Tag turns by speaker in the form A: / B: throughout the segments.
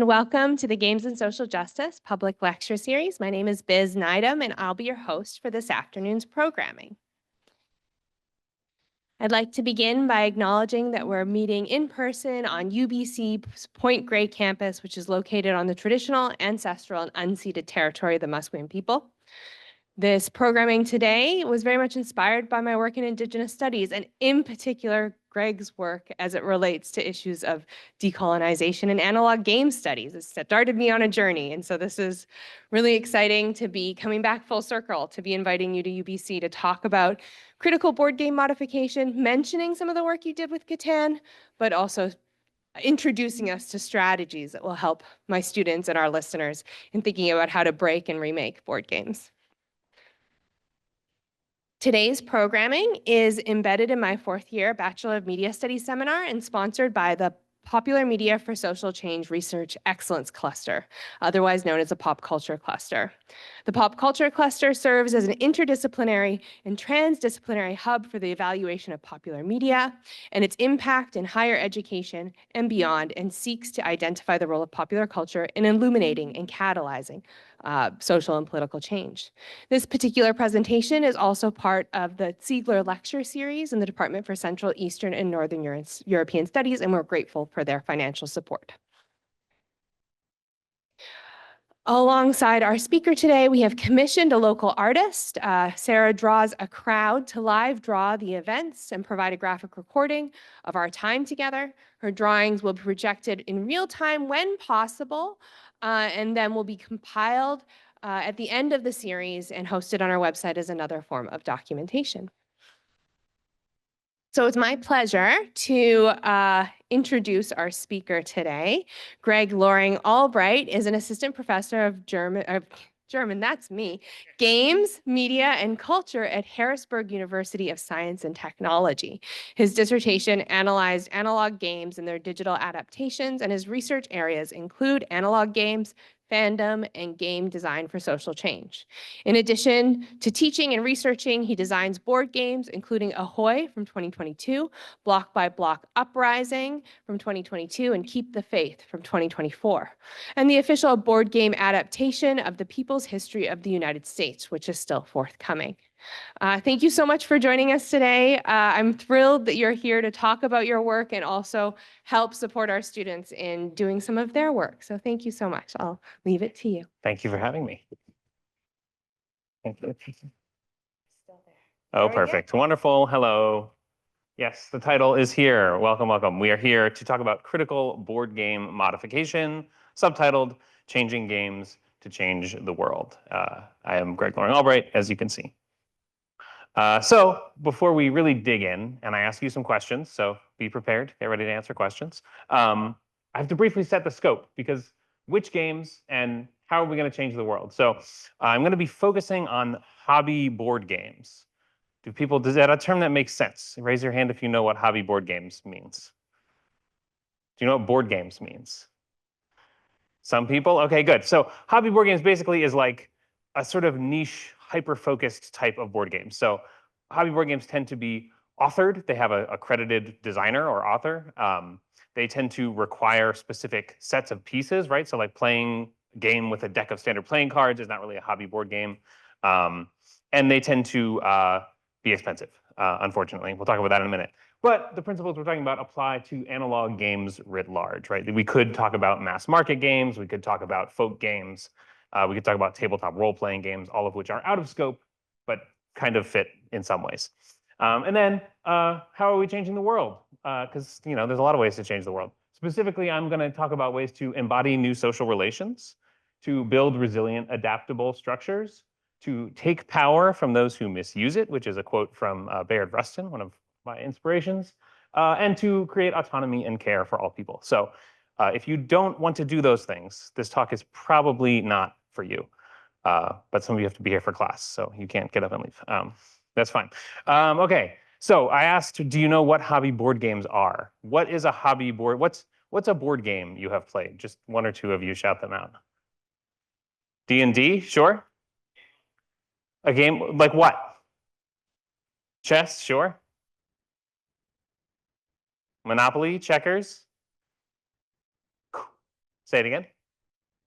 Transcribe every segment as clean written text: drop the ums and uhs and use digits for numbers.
A: and welcome to the Games and Social Justice Public Lecture Series. My name is Biz Nydam, and I'll be your host for this afternoon's programming. I'd like to begin by acknowledging that we're meeting in person on UBC's Point Grey campus, which is located on the traditional, ancestral, and unceded territory of the Musqueam people. This programming today was very much inspired by my work in Indigenous studies, and in particular, Greg's work as it relates to issues of decolonization and analog game studies. It started me on a journey, and so this is really exciting to be coming back full circle, to be inviting you to UBC to talk about critical board game modification, mentioning some of the work you did with Catan, but also introducing us to strategies that will help my students and our listeners in thinking about how to break and remake board games. Today's programming is embedded in my fourth year Bachelor of Media Studies seminar and sponsored by the Popular Media for Social Change Research Excellence Cluster, otherwise known as the Pop Culture Cluster. The Pop Culture Cluster serves as an interdisciplinary and transdisciplinary hub for the evaluation of popular media and its impact in higher education and beyond, and seeks to identify the role of popular culture in illuminating and catalyzing social and political change. This particular presentation is also part of the Ziegler Lecture Series in the Department for Central, Eastern, and Northern European Studies, and we're grateful for their financial support. Alongside our speaker today, we have commissioned a local artist. Sarah draws a crowd to live draw the events and provide a graphic recording of our time together. Her drawings will be projected in real time when possible, and then will be compiled at the end of the series and hosted on our website as another form of documentation. So it's my pleasure to introduce our speaker today. Greg Loring-Albright is an assistant professor of German, that's me, Games, Media, and Culture at Harrisburg University of Science and Technology. His dissertation analyzed analog games and their digital adaptations, and his research areas include analog games, fandom, and game design for social change. In addition to teaching and researching, he designs board games, including Ahoy from 2022, Bloc by Bloc Uprising from 2022, and Keep the Faith from 2024, and the official board game adaptation of The People's History of the United States, which is still forthcoming. Thank you so much for joining us today. I'm thrilled that you're here to talk about your work and also help support our students in doing some of their work. So thank you so much. I'll leave it to you.
B: Thank you for having me. Thank you.
A: Still there.
B: Oh, perfect. Wonderful. Hello. Yes, the title is here. Welcome, welcome. We are here to talk about critical board game modification, subtitled Changing Games to Change the World. I am Greg Loring-Albright, as you can see. So before we really dig in, and I ask you some questions, so be prepared, get ready to answer questions. I have to briefly set the scope, because which games and how are we going to change the world? So I'm going to be focusing on hobby board games. Is that a term that makes sense? Raise your hand if you know what hobby board games means. Do you know what board games means? Some people? Okay, good. So hobby board games basically is like a sort of niche, hyper-focused type of board game. So hobby board games tend to be authored. They have a accredited designer or author. They tend to require specific sets of pieces, right? So like playing a game with a deck of standard playing cards is not really a hobby board game. And they tend to be expensive, unfortunately. We'll talk about that in a minute. But the principles we're talking about apply to analog games writ large, right? We could talk about mass market games. We could talk about folk games. We could talk about tabletop role-playing games, all of which are out of scope, but kind of fit in some ways. And then, how are we changing the world? Because there's a lot of ways to change the world. Specifically, I'm going to talk about ways to embody new social relations, to build resilient, adaptable structures, to take power from those who misuse it, which is a quote from Bayard Rustin, one of my inspirations, and to create autonomy and care for all people. So if you don't want to do those things, this talk is probably not for you. But some of you have to be here for class, so you can't get up and leave. That's fine. Okay, so I asked, do you know what hobby board games are? What is a hobby board? What's a board game you have played? Just one or two of you shout them out. D&D, sure. A game, like what? Chess, sure. Monopoly, checkers. Say it again.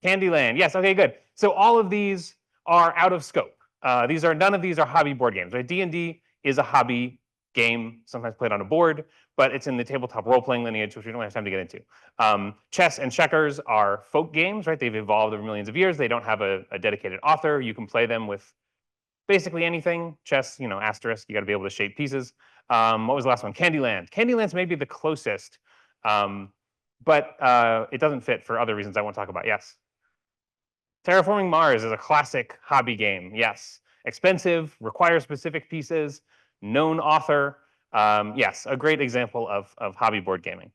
B: Candyland. Yes. Okay. Good. So all of these are out of scope. None of these are hobby board games. Right? D&D is a hobby game, sometimes played on a board, but it's in the tabletop role-playing lineage, which we don't have time to get into. Chess and checkers are folk games, right? They've evolved over millions of years. They don't have a dedicated author. You can play them with basically anything. Chess, asterisk. You got to be able to shape pieces. What was the last one? Candyland. Candyland's maybe the closest, but it doesn't fit for other reasons I won't talk about. Yes. Terraforming Mars is a classic hobby game. Yes. Expensive, requires specific pieces, known author. Yes, a great example of hobby board gaming.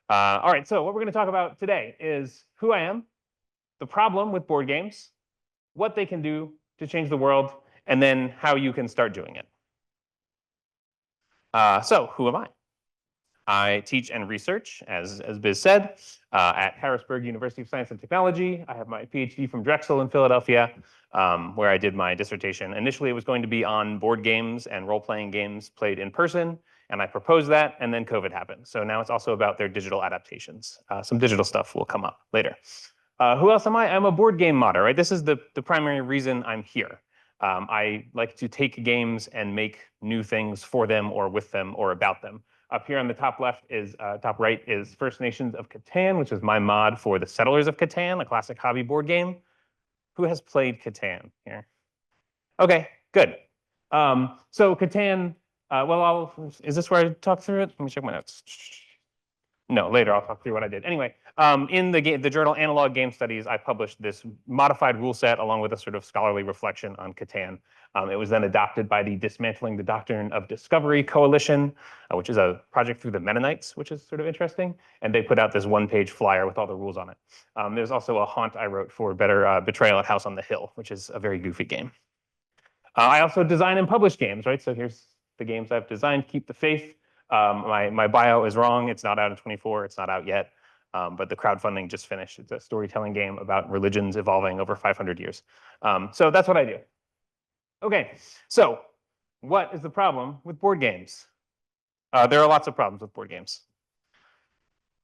B: All right, so what we're going to talk about today is who I am, the problem with board games, what they can do to change the world, and then how you can start doing it. So who am I? I teach and research, as Biz said, at Harrisburg University of Science and Technology. I have my PhD from Drexel in Philadelphia, where I did my dissertation. Initially, it was going to be on board games and role-playing games played in person, and I proposed that, and then COVID happened. So now it's also about their digital adaptations. Some digital stuff will come up later. Who else am I? I'm a board game modder, right? This is the primary reason I'm here. I like to take games and make new things for them or with them or about them. Up here on the top right is First Nations of Catan, which is my mod for the Settlers of Catan, a classic hobby board game. Who has played Catan here? Okay, good. So Catan, is this where I talk through it? Let me check my notes. No, later I'll talk through what I did. Anyway, in the journal Analog Game Studies, I published this modified rule set along with a sort of scholarly reflection on Catan. It was then adopted by the Dismantling the Doctrine of Discovery Coalition, which is a project through the Mennonites, which is sort of interesting. And they put out this one-page flyer with all the rules on it. There's also a haunt I wrote for Betrayal at House on the Hill, which is a very goofy game. I also design and publish games, right? So here's the games I've designed. Keep the Faith. My bio is wrong. It's not out in 24. It's not out yet. But the crowdfunding just finished. It's a storytelling game about religions evolving over 500 years. So that's what I do. Okay, so what is the problem with board games? There are lots of problems with board games.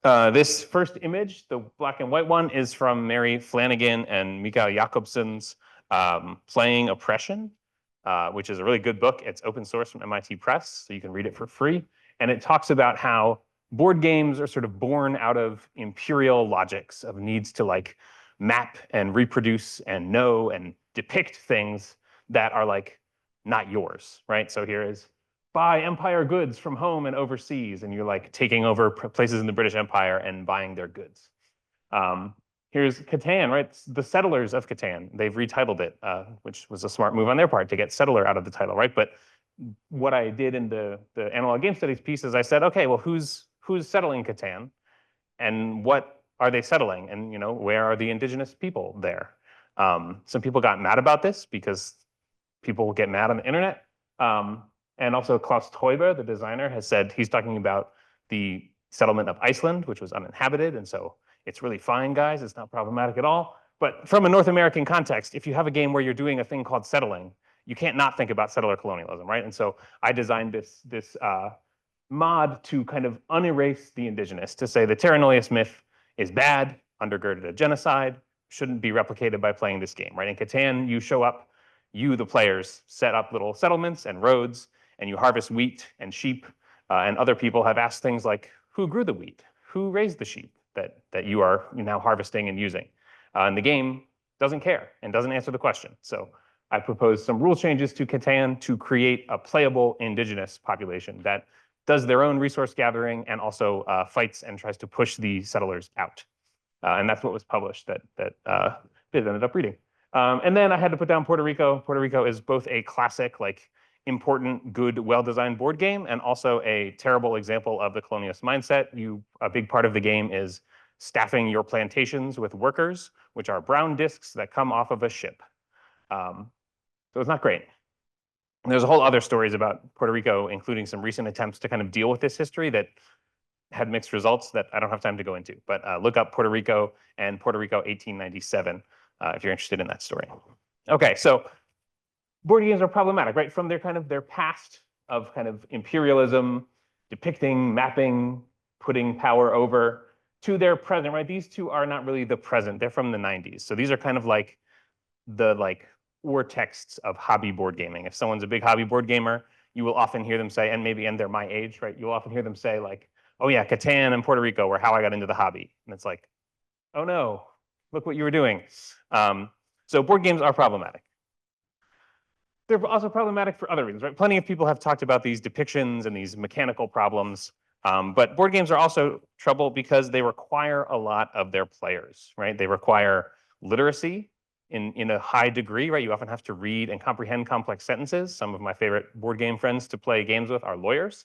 B: This first image, the black and white one, is from Mary Flanagan and Jakobsson's Playing Oppression, which is a really good book. It's open source from MIT Press, so you can read it for free. And it talks about how board games are sort of born out of imperial logics of needs to like map and reproduce and know and depict things that are like not yours, right? So here is buy empire goods from home and overseas, and you're like taking over places in the British Empire and buying their goods. Here's Catan, right? It's the Settlers of Catan. They've retitled it, which was a smart move on their part to get settler out of the title, right? But what I did in the Analog Game Studies piece is I said, okay, well, who's settling Catan, and what are they settling, and where are the indigenous people there? Some people got mad about this because people get mad on the internet, and also Klaus Teuber, the designer, has said he's talking about the settlement of Iceland, which was uninhabited, and so it's really fine, guys. It's not problematic at all. But from a North American context, if you have a game where you're doing a thing called settling, you can't not think about settler colonialism, right? And so I designed this mod to kind of unerase the indigenous, to say the Terra Nullius myth is bad, undergirded a genocide, shouldn't be replicated by playing this game, right? In Catan, you show up, you, the players, set up little settlements and roads, and you harvest wheat and sheep, and other people have asked things like, who grew the wheat? Who raised the sheep that you are now harvesting and using? And the game doesn't care and doesn't answer the question. So I proposed some rule changes to Catan to create a playable indigenous population that does their own resource gathering and also fights and tries to push the settlers out. And that's what was published that Biz ended up reading. And then I had to put down Puerto Rico. Puerto Rico is both a classic, like important, good, well-designed board game, and also a terrible example of the colonialist mindset. A big part of the game is staffing your plantations with workers, which are brown discs that come off of a ship. So it's not great. And there's a whole other stories about Puerto Rico, including some recent attempts to kind of deal with this history that had mixed results that I don't have time to go into. But look up Puerto Rico and Puerto Rico 1897 if you're interested in that story. Okay, so board games are problematic, right? From their past of kind of imperialism, depicting, mapping, putting power over. to their present, right? These two are not really the present. They're from the 90s. So these are kind of like the or texts of hobby board gaming. If someone's a big hobby board gamer, you will often hear them say, and they're my age, right? You'll often hear them say like, oh yeah, Catan and Puerto Rico were how I got into the hobby. And it's like, oh no, look what you were doing. So board games are problematic. They're also problematic for other reasons, right? Plenty of people have talked about these depictions and these mechanical problems. But board games are also trouble because they require a lot of their players, right? They require literacy in a high degree, right? You often have to read and comprehend complex sentences. Some of my favorite board game friends to play games with are lawyers.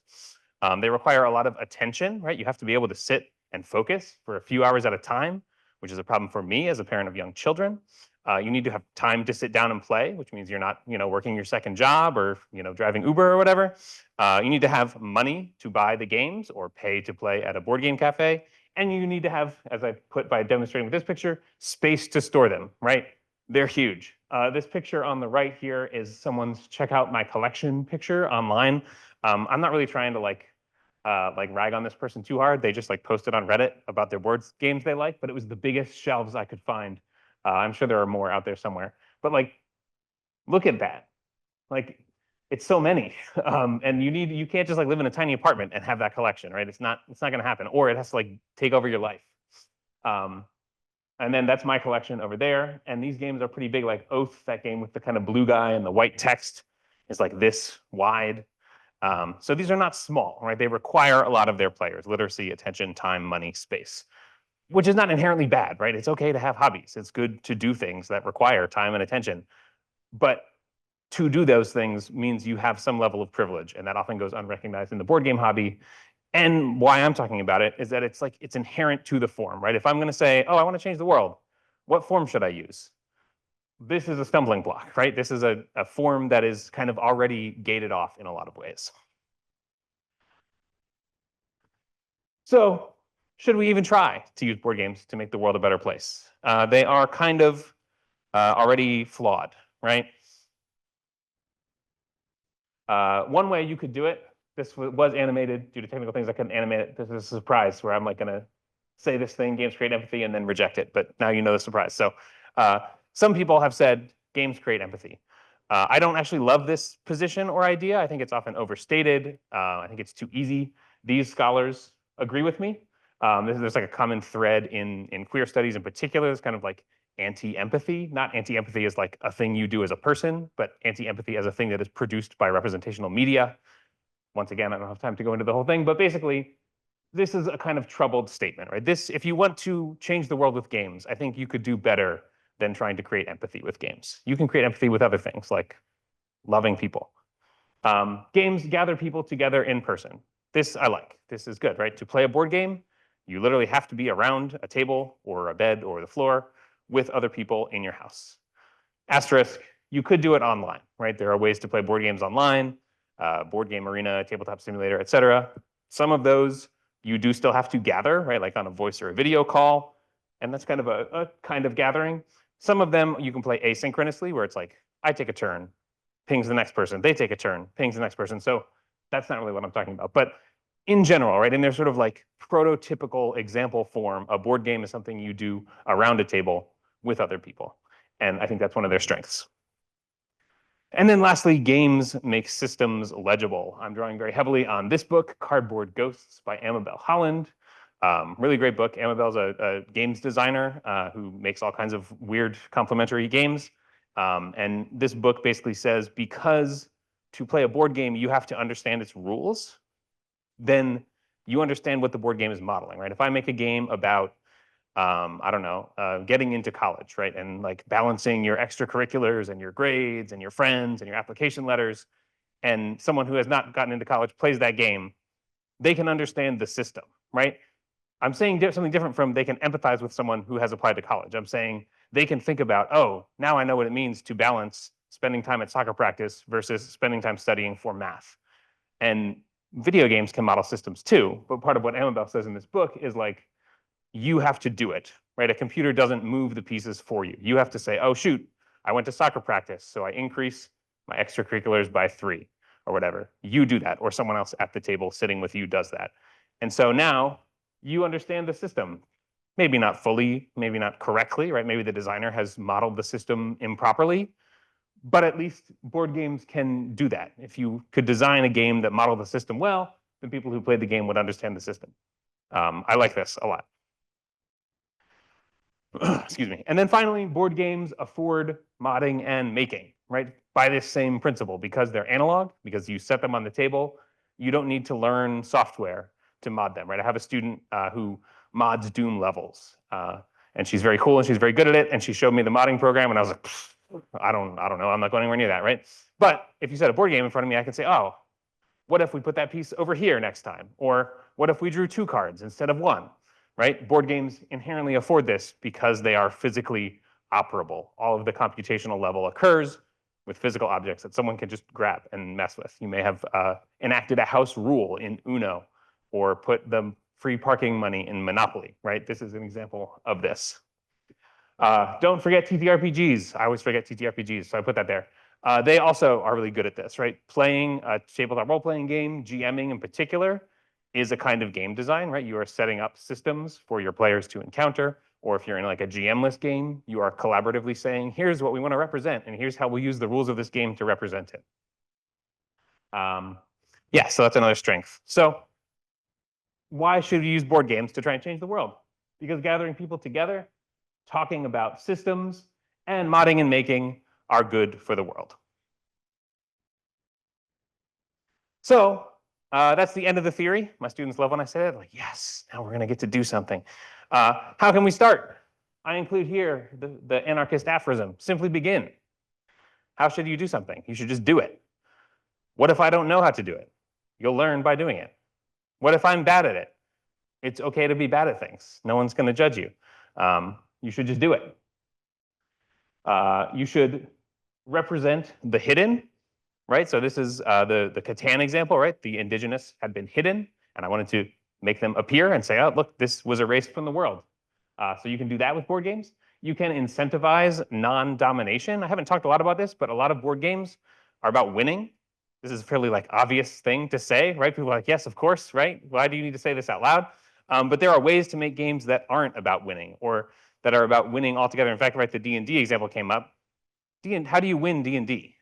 B: They require a lot of attention, right? You have to be able to sit and focus for a few hours at a time, which is a problem for me as a parent of young children. You need to have time to sit down and play, which means you're not, working your second job or, driving Uber or whatever. You need to have money to buy the games or pay to play at a board game cafe. And you need to have, as I put by demonstrating with this picture, space to store them, right? They're huge. This picture on the right here is someone's check out my collection picture online. I'm not really trying to like rag on this person too hard. They just posted on Reddit about their board games they like, but it was the biggest shelves I could find. I'm sure there are more out there somewhere, but look at that. It's so many, and you can't just live in a tiny apartment and have that collection, right? It's not going to happen, or it has to take over your life. And then that's my collection over there, and these games are pretty big. Like Oath, that game with the kind of blue guy and the white text, is this wide. So these are not small, right? They require a lot of their players: literacy, attention, time, money, space. Which is not inherently bad, right? It's okay to have hobbies. It's good to do things that require time and attention. But to do those things means you have some level of privilege, and that often goes unrecognized in the board game hobby. And why I'm talking about it is that it's inherent to the form, right? If I'm going to say, oh, I want to change the world, what form should I use? This is a stumbling block, right? This is a form that is kind of already gated off in a lot of ways. So should we even try to use board games to make the world a better place? They are kind of already flawed, right? One way you could do it, this was animated due to technical things. I couldn't animate it. This is a surprise where I'm going to say this thing, games create empathy, and then reject it. But now you know the surprise. So some people have said games create empathy. I don't actually love this position or idea. I think it's often overstated. I think it's too easy. These scholars agree with me. There's a common thread in queer studies in particular. It's kind of anti-empathy. Not anti-empathy as a thing you do as a person, but anti-empathy as a thing that is produced by representational media. Once again, I don't have time to go into the whole thing, but basically, this is a kind of troubled statement, right? If you want to change the world with games, I think you could do better than trying to create empathy with games. You can create empathy with other things, like loving people. Games gather people together in person. This I like. This is good, right? To play a board game, you literally have to be around a table or a bed or the floor with other people in your house. Asterisk, you could do it online, right? There are ways to play board games online, board game arena, tabletop simulator, etc. Some of those you do still have to gather, right? Like on a voice or a video call, and that's kind of a kind of gathering. Some of them you can play asynchronously, where it's I take a turn, pings the next person, they take a turn, pings the next person. So that's not really what I'm talking about. But in general, right, in their sort of prototypical example form, a board game is something you do around a table with other people. And I think that's one of their strengths. And then lastly, games make systems legible. I'm drawing very heavily on this book, Cardboard Ghosts by Amabel Holland. Really great book. Amabel's a games designer who makes all kinds of weird complementary games. And this book basically says, because to play a board game, you have to understand its rules, then you understand what the board game is modeling, right? If I make a game about, I don't know, getting into college, right? And balancing your extracurriculars and your grades and your friends and your application letters, and someone who has not gotten into college plays that game, they can understand the system, right? I'm saying something different from they can empathize with someone who has applied to college. I'm saying they can think about, oh, now I know what it means to balance spending time at soccer practice versus spending time studying for math. And video games can model systems too, but part of what Amabel says in this book is you have to do it, right? A computer doesn't move the pieces for you. You have to say, oh shoot, I went to soccer practice, so I increase my extracurriculars by 3 or whatever. You do that, or someone else at the table sitting with you does that. And so now You understand the system. Maybe not fully, maybe not correctly, right? Maybe the designer has modeled the system improperly, but at least board games can do that. If you could design a game that modeled the system well, then people who played the game would understand the system. I like this a lot. Excuse me. And then finally, board games afford modding and making, right? By this same principle, because they're analog, because you set them on the table, you don't need to learn software to mod them, right? I have a student who mods Doom levels, and she's very cool and she's very good at it. And she showed me the modding program, and I was like, I don't know. I'm not going anywhere near that, right? But if you set a board game in front of me, I can say, oh, what if we put that piece over here next time? Or what if we drew 2 cards instead of 1? Right? Board games inherently afford this because they are physically operable. All of the computational level occurs with physical objects that someone can just grab and mess with. You may have enacted a house rule in Uno or put the free parking money in Monopoly, right? This is an example of this. Don't forget TTRPGs. I always forget TTRPGs, so I put that there. They also are really good at this, right? Playing a tabletop role-playing game, GMing in particular, is a kind of game design, right? You are setting up systems for your players to encounter, or if you're in like a GM-less game, you are collaboratively saying, here's what we want to represent, and here's how we'll use the rules of this game to represent it. Yeah, so that's another strength. So why should we use board games to try and change the world? Because gathering people together, talking about systems, and modding and making are good for the world. So that's the end of the theory. My students love when I say it. Like, yes, now we're going to get to do something. How can we start? I include here the anarchist aphorism, simply begin. How should you do something? You should just do it. What if I don't know how to do it? You'll learn by doing it. What if I'm bad at it? It's okay to be bad at things. No one's going to judge you. You should just do it. You should represent the hidden, right? So this is the Catan example, right? The indigenous had been hidden, and I wanted to make them appear and say, oh, look, this was erased from the world. So you can do that with board games. You can incentivize non-domination. I haven't talked a lot about this, but a lot of board games are about winning. This is a fairly like obvious thing to say, right? People are like, yes, of course, right? Why do you need to say this out loud? But there are ways to make games that aren't about winning or that are about winning altogether. In fact, right, the D&D example came up. How do you win D&D?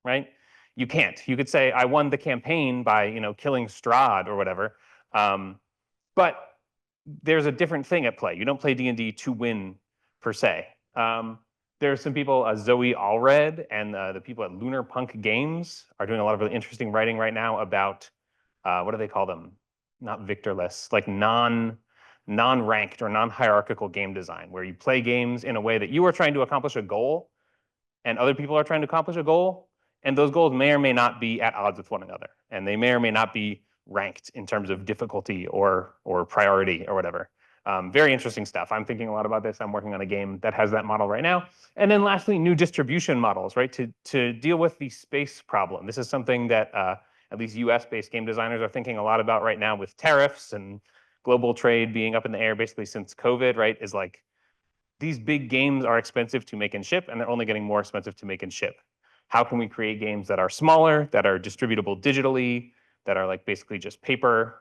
B: Right? You can't. You could say, I won the campaign by killing Strahd or whatever. But there's a different thing at play. You don't play D&D to win per se. There's some people, Zoe Allred and the people at Lunar Punk Games are doing a lot of really interesting writing right now about, what do they call them? Not victorless, like non-ranked or non-hierarchical game design, where you play games in a way that you are trying to accomplish a goal and other people are trying to accomplish a goal, and those goals may or may not be at odds with one another, and they may or may not be ranked in terms of difficulty or priority or whatever. Very interesting stuff. I'm thinking a lot about this. I'm working on a game that has that model right now. And then lastly, new distribution models, right? To deal with the space problem. This is something that at least US-based game designers are thinking a lot about right now with tariffs and global trade being up in the air basically since COVID, right? Is like, these big games are expensive to make and ship, and they're only getting more expensive to make and ship. How can we create games that are smaller, that are distributable digitally, that are like basically just paper?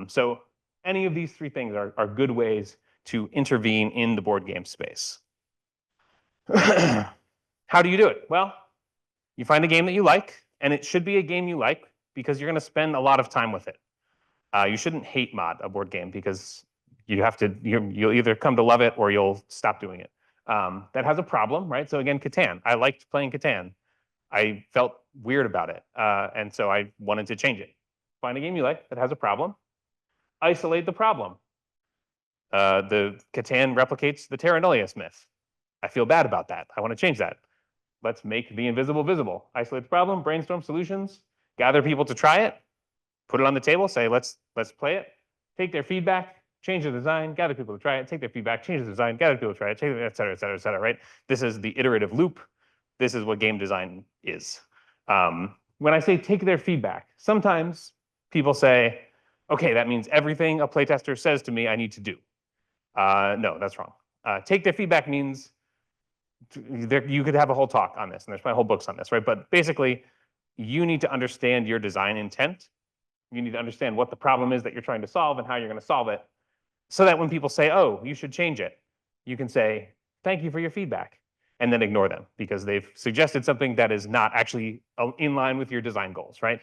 B: So any of these 3 things are good ways to intervene in the board game space. How do you do it? Well, you find a game that you like, and it should be a game you like because you're going to spend a lot of time with it. You shouldn't hate mod a board game because you'll either come to love it or you'll stop doing it. That has a problem, right? So again, Catan. I liked playing Catan. I felt weird about it, and so I wanted to change it. Find a game you like that has a problem. Isolate the problem. The Catan replicates the Terra Nullius myth. I feel bad about that. I want to change that. Let's make the invisible visible. Isolate the problem, brainstorm solutions, gather people to try it, put it on the table, say, let's play it, take their feedback, change the design, gather people to try it, take their feedback, change the design, gather people to try it, et cetera, et cetera, et cetera, right? This is the iterative loop. This is what game design is. When I say take their feedback, sometimes people say, okay, that means everything a playtester says to me I need to do. No, that's wrong. Take their feedback means you could have a whole talk on this, and there's my whole books on this, right? But basically, you need to understand your design intent You need to understand what the problem is that you're trying to solve and how you're going to solve it, so that when people say, oh, you should change it, you can say, thank you for your feedback, and then ignore them because they've suggested something that is not actually in line with your design goals, right?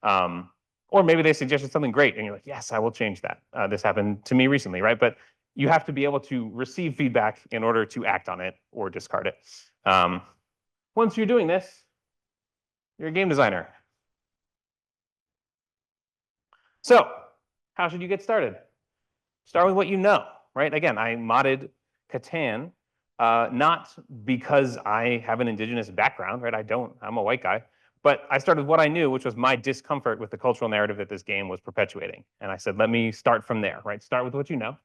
B: Or maybe they suggested something great and you're like, yes, I will change that. This happened to me recently, right? But you have to be able to receive feedback in order to act on it or discard it. Once you're doing this, you're a game designer. So how should you get started? Start with what you know, right? Again, I modded Catan, not because I have an indigenous background, right? I don't, I'm a white guy. But I started with what I knew, which was my discomfort with the cultural narrative that this game was perpetuating. And I said, let me start from there, right? Start with what you know.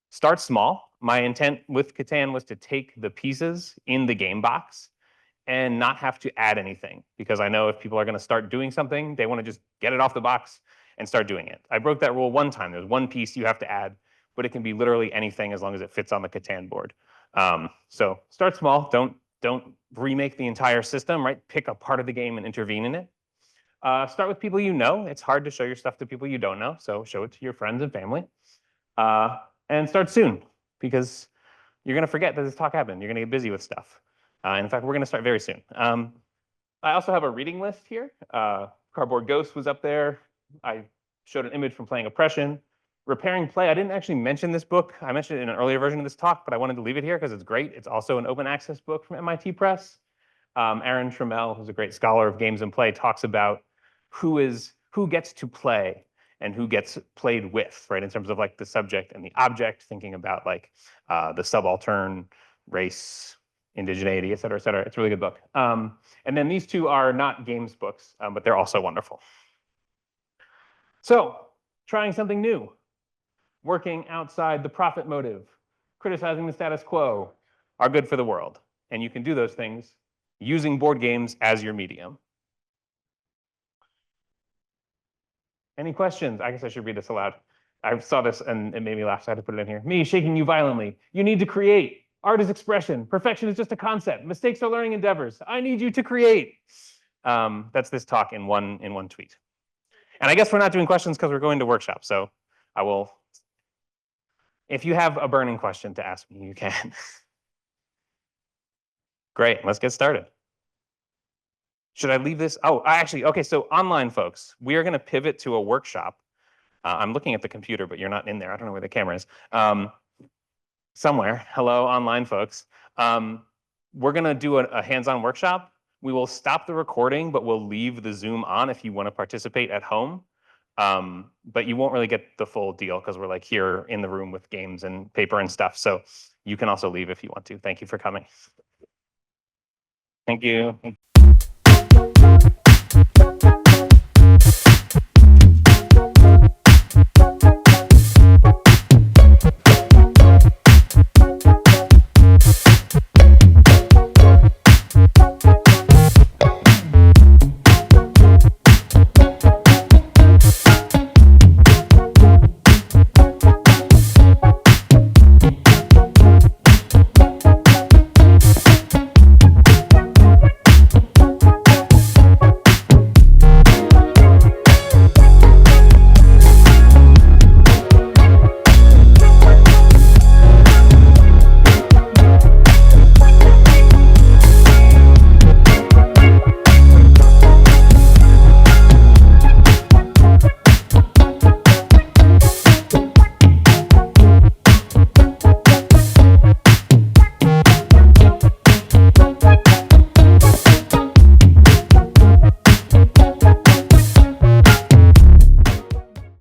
B: Start small. My intent with Catan was to take the pieces in the game box and not have to add anything, because I know if people are going to start doing something, they want to just get it off the box and start doing it. I broke that rule one time. There's one piece you have to add, but it can be literally anything as long as it fits on the Catan board. So start small. Don't remake the entire system, right? Pick a part of the game and intervene in it. Start with people you know. It's hard to show your stuff to people you don't know, so show it to your friends and family. And start soon, because you're going to forget that this talk happened. You're going to get busy with stuff. In fact, we're going to start very soon. I also have a reading list here. Cardboard Ghost was up there. I showed an image from Playing Oppression. Repairing Play, I didn't actually mention this book. I mentioned it in an earlier version of this talk, but I wanted to leave it here because it's great. It's also an open access book from MIT Press. Aaron Trammell, who's a great scholar of games and play, talks about who gets to play and who gets played with, right? In terms of like the subject and the object, thinking about like the subaltern, race, indigeneity, et cetera, et cetera. It's a really good book. And then these two are not games books, but they're also wonderful. So, trying something new, working outside the profit motive, criticizing the status quo are good for the world. And you can do those things using board games as your medium. Any questions? I guess I should read this aloud. I saw this and it made me laugh, so I had to put it in here. Me shaking you violently. You need to create. Art is expression. Perfection is just a concept. Mistakes are learning endeavors. I need you to create. That's this talk in one tweet. And I guess we're not doing questions because we're going to workshop. So I will, if you have a burning question to ask me, you can. Great, let's get started. Should I leave this? Oh, actually, okay, so online folks, we are going to pivot to a workshop. I'm looking at the computer, but you're not in there. I don't know where the camera is. Somewhere. Hello, online folks. We're going to do a hands-on workshop. We will stop the recording, but we'll leave the Zoom on if you want to participate at home. But you won't really get the full deal because we're like here in the room with games and paper and stuff. So you can also leave if you want to. Thank you for coming. Thank you.